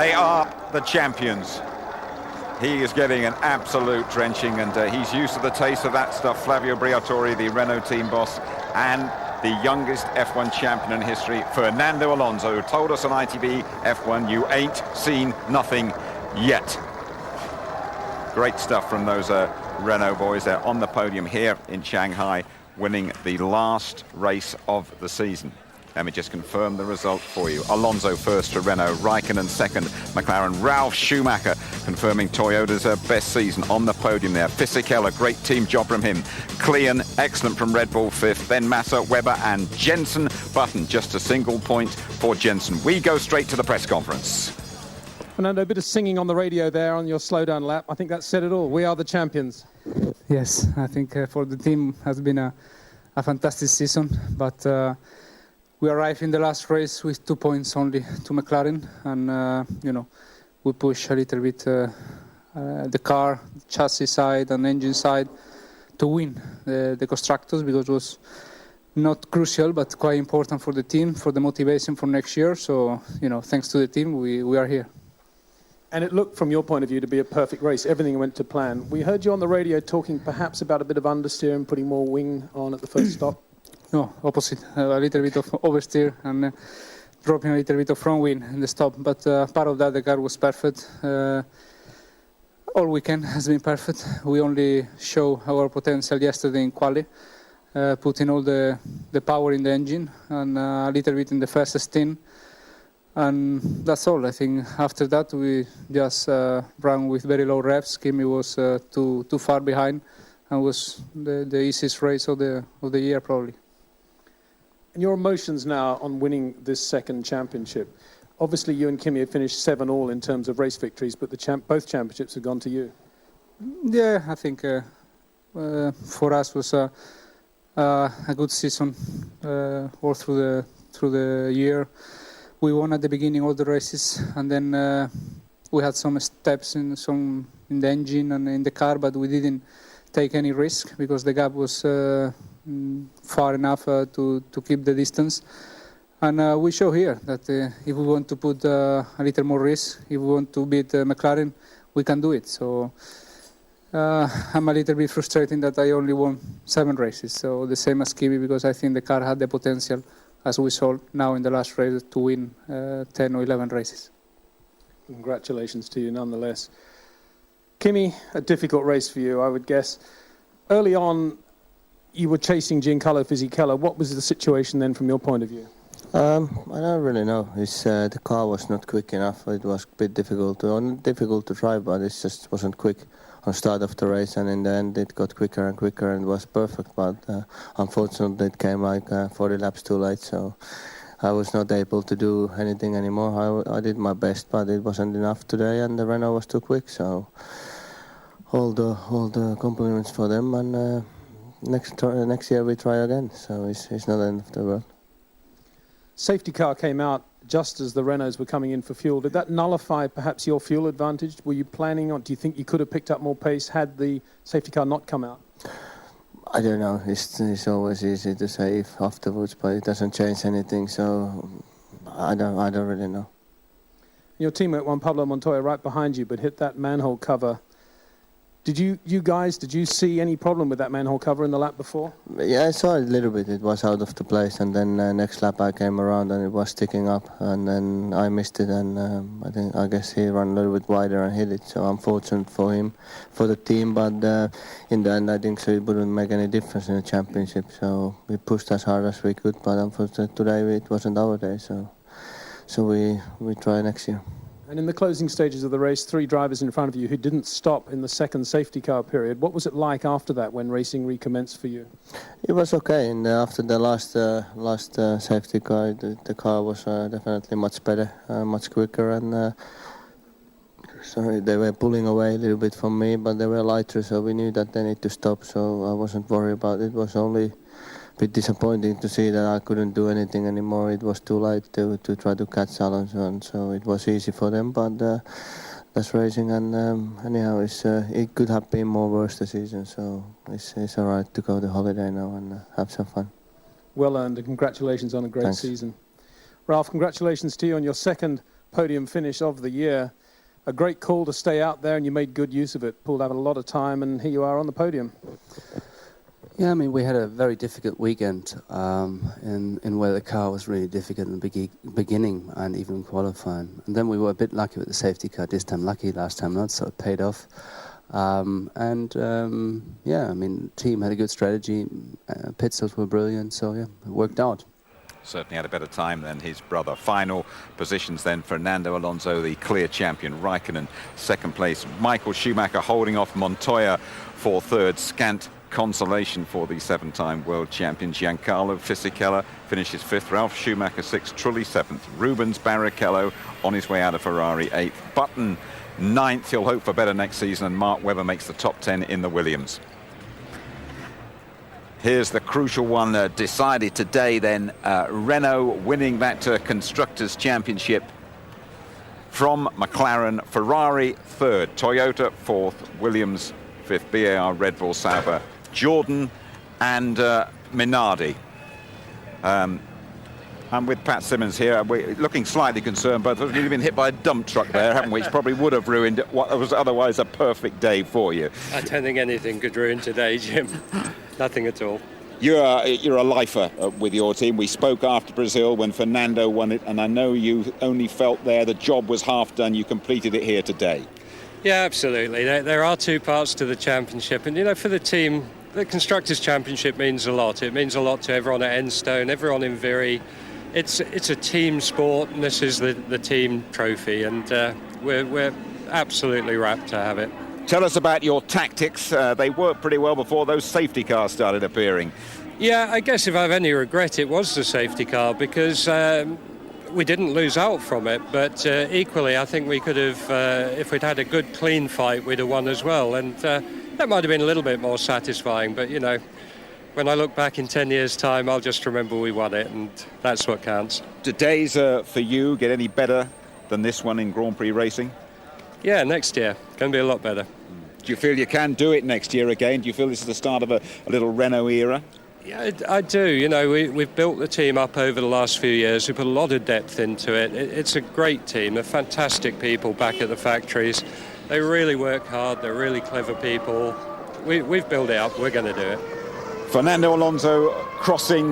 They are the champions. He is getting an absolute drenching, and he's used to the taste of that stuff. Flavio Briatore, the Renault team boss, and the youngest F1 champion in history, Fernando Alonso, told us on ITV F1, you ain't seen nothing yet. Great stuff from those Renault boys. They're on the podium here in Shanghai, winning the last race of the season. Let me just confirm the result for you. Alonso first for Renault, Raikkonen second, McLaren, Ralf Schumacher confirming Toyota's best season on the podium there. Fisichella, great team job from him. Klein, excellent from Red Bull fifth, then Massa, Webber and Jensen Button, just a single point for Jensen. We go straight to the press conference. Fernando, a bit of singing on the radio there on your slowdown lap. I think that said it all. We are the champions. Yes, I think for the team has been a fantastic season, but we arrived in the last race with 2 points only to McLaren, and you know, we push a little bit the car, chassis side and engine side to win the constructors, because it was not crucial but quite important for the team, for the motivation for next year. So, you know, thanks to the team, we are here. And it looked, from your point of view, to be a perfect race. Everything went to plan. We heard you on the radio talking perhaps about a bit of understeer and putting more wing on at the first stop. No, opposite. A little bit of oversteer and dropping a little bit of front wing in the stop. But part of that, the car was perfect. All weekend has been perfect. We only show our potential yesterday in quali, putting all the power in the engine and a little bit in the first stint. And that's all. I think after that, we just ran with very low revs. Kimi was too far behind, and was the easiest race of the year, probably. And your emotions now on winning this second championship. Obviously, you and Kimi have finished 7-all in terms of race victories, but both championships have gone to you. Yeah, I think for us was a good season all through the year. We won at the beginning all the races, and then we had some steps in the engine and in the car, but we didn't take any risk because the gap was far enough to keep the distance. And we show here that if we want to put a little more risk, if we want to beat McLaren, we can do it. So I'm a little bit frustrated that I only won 7 races, so the same as Kimi, because I think the car had the potential, as we saw now in the last race, to win 10 or 11 races. Congratulations to you nonetheless. Kimi, a difficult race for you, I would guess. Early on, you were chasing Giancarlo Fisichella. What was the situation then from your point of view? I don't really know. The car was not quick enough. It was a bit difficult to drive, but it just wasn't quick on start of the race, and in the end it got quicker and quicker and was perfect. But unfortunately, it came like 40 laps too late, so I was not able to do anything anymore. I did my best, but it wasn't enough today, and the Renault was too quick. So all the compliments for them, and next year we try again. So it's not the end of the world. Safety car came out just as the Renaults were coming in for fuel. Did that nullify perhaps your fuel advantage? Were you planning on, do you think you could have picked up more pace had the safety car not come out? I don't know. It's always easy to say if afterwards, but it doesn't change anything. So I don't really know. Your teammate Juan Pablo Montoya right behind you, but hit that manhole cover. Did you see any problem with that manhole cover in the lap before? Yeah, I saw it a little bit. It was out of the place, and then next lap I came around and it was sticking up, and then I missed it, and I guess he ran a little bit wider and hit it. So unfortunate for him, for the team, but in the end I think so it wouldn't make any difference in the championship. So we pushed as hard as we could, but unfortunately today it wasn't our day. So we try next year. And in the closing stages of the race, 3 drivers in front of you who didn't stop in the second safety car period. What was it like after that when racing recommenced for you? It was okay. And after the last safety car, the car was definitely much better, much quicker. And sorry, they were pulling away a little bit from me, but they were lighter, so we knew that they need to stop. So I wasn't worried about it. It was only bit disappointing to see that I couldn't do anything anymore. It was too late to try to catch Alonso, and so it was easy for them, but that's racing, and anyhow it could have been more worse this season, so it's all right to go to holiday now and have some fun. Well earned, and congratulations on a great season. Ralf, congratulations to you on your second podium finish of the year. A great call to stay out there, and you made good use of it. Pulled out a lot of time, and here you are on the podium. Yeah, I mean, we had a very difficult weekend in where the car was really difficult in the beginning and even qualifying. And then we were a bit lucky with the safety car. This time lucky, last time not, so it paid off. Yeah, I mean, the team had a good strategy. Pit stops were brilliant, so yeah, it worked out. Certainly had a better time than his brother. Final positions then: Fernando Alonso, the clear champion; Raikkonen, second place; Michael Schumacher holding off Montoya for third. Scant consolation for the 7-time world champion. Giancarlo Fisichella finishes 5th, Ralf Schumacher 6th, Trulli 7th, Rubens Barrichello on his way out of Ferrari 8th, Button 9th. He'll hope for better next season, and Mark Webber makes the top 10 in the Williams. Here's the crucial one decided today then. Renault winning that Constructors' Championship from McLaren, Ferrari 3rd, Toyota 4th, Williams 5th, BAR, Red Bull, Sauber, Jordan and Minardi. I'm with Pat Simmons here. We're looking slightly concerned, but we've really been hit by a dump truck there, haven't we? Which probably would have ruined what was otherwise a perfect day for you. I don't think anything could ruin today, Jim. Nothing at all. You're a lifer with your team. We spoke after Brazil when Fernando won it, and I know you only felt there the job was half done. You completed it here today. Yeah, absolutely. There are two parts to the championship, and you know, for the team, the Constructors' Championship means a lot. It means a lot to everyone at Enstone, everyone in Viri. It's a team sport, and this is the team trophy, and we're absolutely rapt to have it. Tell us about your tactics. They worked pretty well before those safety cars started appearing. Yeah, I guess if I've any regret, it was the safety car, because we didn't lose out from it, but equally I think we could have, if we'd had a good clean fight, we'd have won as well, and that might have been a little bit more satisfying, but you know, when I look back in 10 years' time, I'll just remember we won it, and that's what counts. Today's for you get any better than this one in Grand Prix racing? Yeah, next year. Going to be a lot better. Do you feel you can do it next year again? Do you feel this is the start of a little Renault era? Yeah, I do. You know, we've built the team up over the last few years. We put a lot of depth into it. It's a great team. They're fantastic people back at the factories. They really work hard. They're really clever people. We've built it up. We're going to do it. Fernando Alonso crossing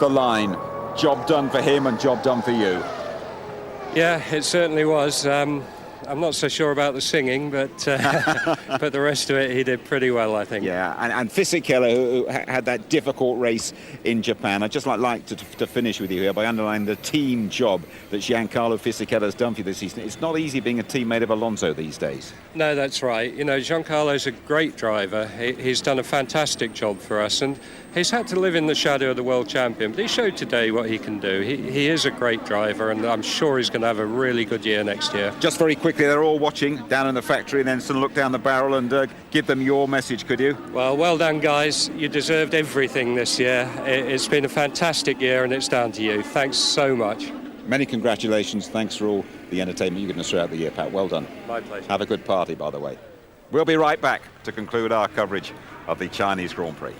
the line. Job done for him and job done for you. Yeah, it certainly was. I'm not so sure about the singing, but but the rest of it he did pretty well, I think. Yeah, and Fisichella, who had that difficult race in Japan. I'd just like to finish with you here by underlining the team job that Giancarlo Fisichella has done for you this season. It's not easy being a teammate of Alonso these days. No, that's right. You know, Giancarlo's a great driver. He's done a fantastic job for us, and he's had to live in the shadow of the world champion, but he showed today what he can do. He is a great driver, and I'm sure he's going to have a really good year next year. Just very quickly, they're all watching down in the factory, and then sort of look down the barrel and give them your message, could you? Well done, guys. You deserved everything this year. It's been a fantastic year, and it's down to you. Thanks so much. Many congratulations. Thanks for all the entertainment you've given us throughout the year, Pat. Well done. My pleasure. Have a good party, by the way. We'll be right back to conclude our coverage of the Chinese Grand Prix.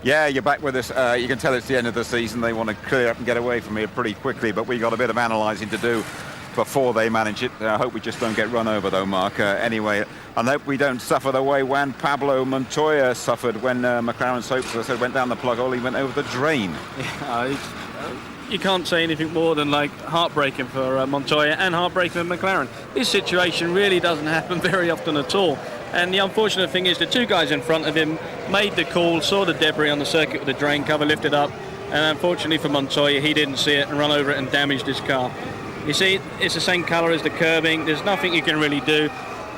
Yeah, you're back with us. You can tell it's the end of the season. They want to clear up and get away from here pretty quickly, but we've got a bit of analysing to do before they manage it. I hope we just don't get run over, though, Mark. Anyway, I hope we don't suffer the way Juan Pablo Montoya suffered when McLaren's hopes, as I said, went down the plug hole. He went over the drain. Yeah, you can't say anything more than like heartbreaking for Montoya and heartbreaking for McLaren. This situation really doesn't happen very often at all. And the unfortunate thing is the two guys in front of him made the call, saw the debris on the circuit with the drain cover lifted up, and unfortunately for Montoya, he didn't see it and run over it and damaged his car. You see, it's the same colour as the curbing. There's nothing you can really do.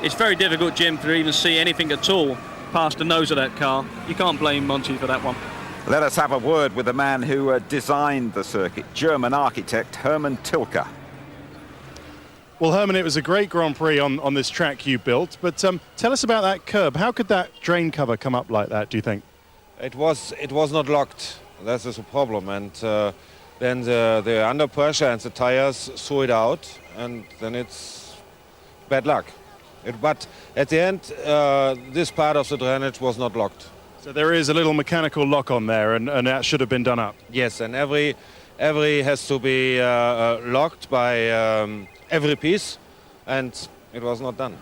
It's very difficult, Jim, to even see anything at all past the nose of that car. You can't blame Monty for that one. Let us have a word with the man who designed the circuit, German architect Hermann Tilke. Well, Herman, it was a great Grand Prix on this track you built, but tell us about that curb. How could that drain cover come up like that, do you think? It was not locked. That is a problem, and then they're under pressure and the tires throw it out, and then it's bad luck. But at the end, this part of the drainage was not locked. So there is a little mechanical lock on there, and that should have been done up. Yes, and every has to be locked by every piece, and it was not done.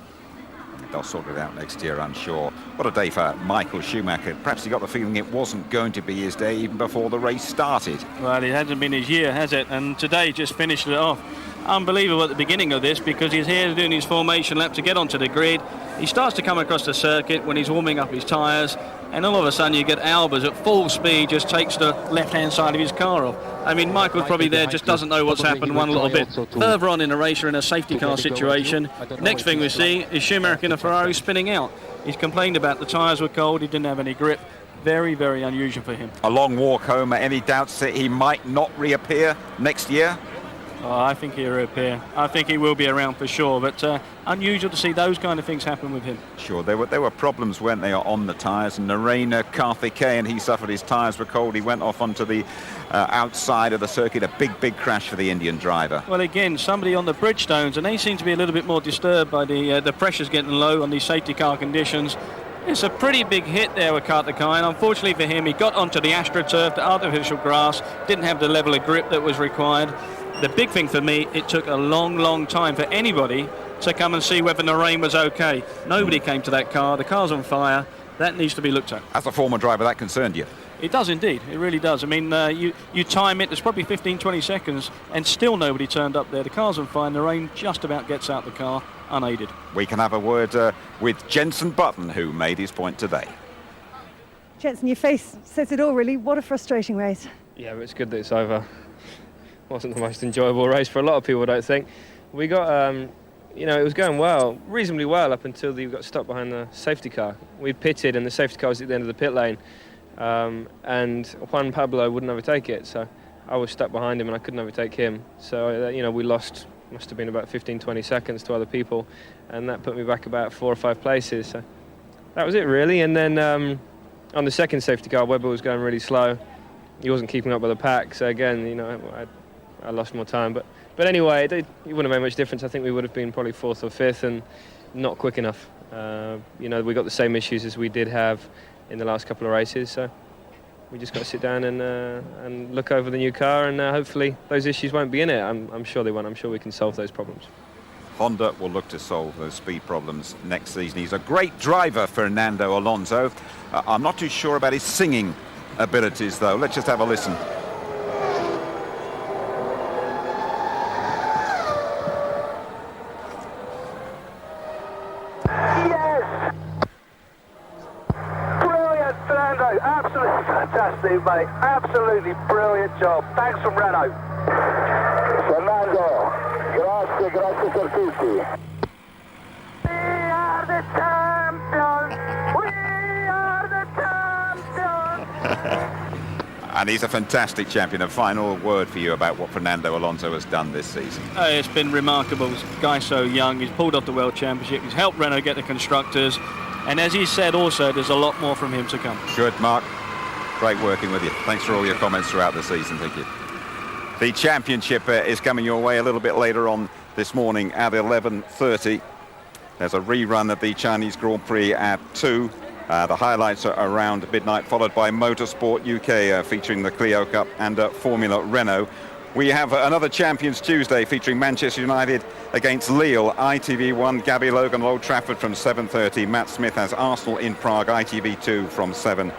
They'll sort it out next year, I'm sure. What a day for Michael Schumacher. Perhaps he got the feeling it wasn't going to be his day even before the race started. Well, it hasn't been his year, has it? And today just finished it off. Unbelievable at the beginning of this, because he's here doing his formation lap to get onto the grid. He starts to come across the circuit when he's warming up his tyres, and all of a sudden you get Albers at full speed, just takes the left-hand side of his car off. I mean, Michael's probably there, just doesn't know what's happened one little bit. Further on in the race, we're in a safety car situation. Next thing we see is Schumacher in a Ferrari spinning out. He's complained about the tyres were cold, he didn't have any grip. Very, very unusual for him. A long walk home. Any doubts that he might not reappear next year? Oh, I think he'll reappear. I think he will be around for sure, but unusual to see those kind of things happen with him. Sure, there were problems, weren't there, on the tyres. And Narayana Karthikeyan, he suffered, his tyres were cold. He went off onto the outside of the circuit. A big crash for the Indian driver. Well, again, somebody on the Bridgestones, and they seem to be a little bit more disturbed by the pressures getting low on these safety car conditions. It's a pretty big hit there with Karthikeyan. Unfortunately for him, he got onto the AstroTurf, the artificial grass, didn't have the level of grip that was required. The big thing for me, it took a long time for anybody to come and see whether Narain was okay. Nobody came to that car. The car's on fire. That needs to be looked at. As a former driver, that concerned you? It does indeed. It really does. I mean, you time it, there's probably 15-20 seconds, and still nobody turned up there. The car's on fire. Narain just about gets out the car unaided. We can have a word with Jenson Button, who made his point today. Jenson, your face says it all, really. What a frustrating race. Yeah, but it's good that it's over. Wasn't the most enjoyable race for a lot of people, I don't think. We got, it was going well, reasonably well, up until we got stuck behind the safety car. We pitted and the safety car was at the end of the pit lane, and Juan Pablo wouldn't overtake it, so I was stuck behind him and I couldn't overtake him. So, we lost, must have been about 15-20 seconds to other people, and that put me back about 4 or 5 places. So that was it, really. And then on the second safety car, Webber was going really slow. He wasn't keeping up with the pack, so again, I lost more time, but anyway, it wouldn't have made much difference. I think we would have been probably 4th or 5th and not quick enough. We got the same issues as we did have in the last couple of races, so we just got to sit down and look over the new car, and hopefully those issues won't be in it. I'm sure they won't. I'm sure we can solve those problems. Honda will look to solve those speed problems next season. He's a great driver, Fernando Alonso. I'm not too sure about his singing abilities, though. Let's just have a listen. Absolutely fantastic, mate. Absolutely brilliant job. Thanks from Renault. Fernando, grazie per tutti. We are the champions. We are the champions. And he's a fantastic champion. A final word for you about what Fernando Alonso has done this season. It's been remarkable. This guy's so young. He's pulled off the World Championship. He's helped Renault get the Constructors. And as he said also, there's a lot more from him to come. Good, Mark. Great working with you. Thanks for all your comments throughout the season. Thank you. The championship is coming your way a little bit later on this morning at 11:30. There's a rerun of the Chinese Grand Prix at 2. The highlights are around midnight, followed by Motorsport UK featuring the Clio Cup and Formula Renault. We have another Champions Tuesday featuring Manchester United against Lille. ITV1, Gabby Logan, Old Trafford from 7:30. Matt Smith has Arsenal in Prague, ITV2 from 7.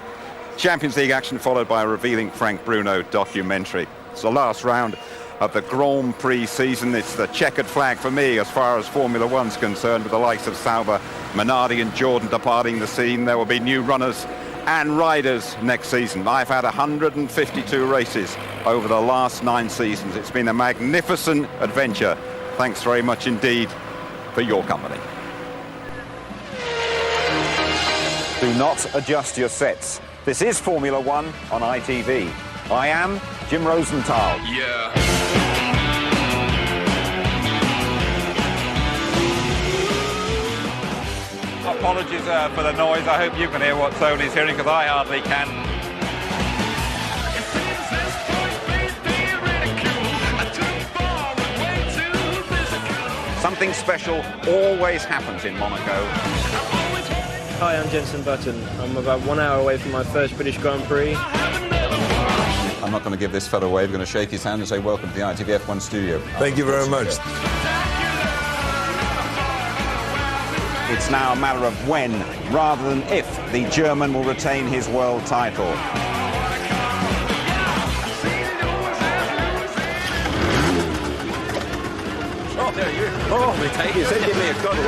Champions League action followed by a revealing Frank Bruno documentary. It's the last round of the Grand Prix season. It's the checkered flag for me as far as Formula One's concerned, with the likes of Sauber, Minardi and Jordan departing the scene. There will be new runners and riders next season. I've had 152 races over the last 9 seasons. It's been a magnificent adventure. Thanks very much indeed for your company. Do not adjust your sets. This is Formula One on ITV. I am Jim Rosenthal. Yeah. Apologies for the noise. I hope you can hear what Tony's hearing, because I hardly can. Something special always happens in Monaco. Hi, I'm Jenson Button. I'm about 1 hour away from my first British Grand Prix. I'm not going to give this fellow a wave. I'm going to shake his hand and say welcome to the ITV F1 studio. Thank you very much. It's now a matter of when, rather than if, the German will retain his world title. Oh, there you are. Oh, you said give me a cuddle.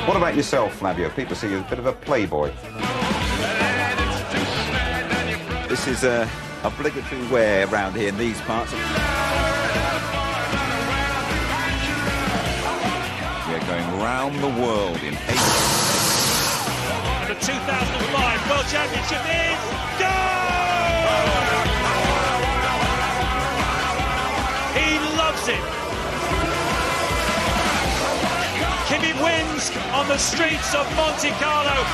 What about yourself, Flavio? People see you as a bit of a playboy. This is obligatory wear around here in these parts. We're going round the world in 8. The 2005 World Championship is go! He loves it. Kimi wins on the streets of Monte Carlo.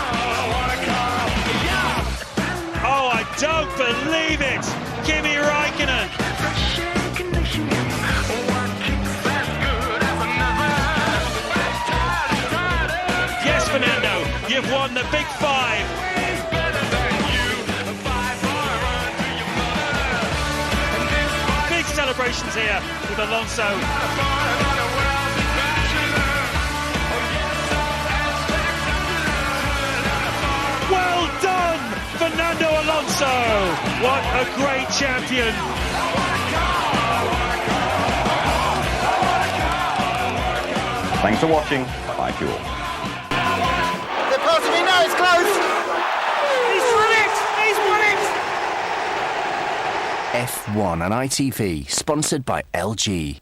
Oh, I don't believe it. Kimi Räikkönen. Yes, Fernando, you've won the Big Five. Big celebrations here with Alonso. Well done, Fernando Alonso. What a great champion. Thanks for watching. Bye to you all. They're passing me now, it's close. He's won it! He's won it! F1 on ITV, sponsored by LG.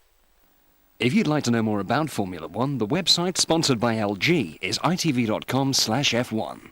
If you'd like to know more about Formula One, the website sponsored by LG is itv.com/F1.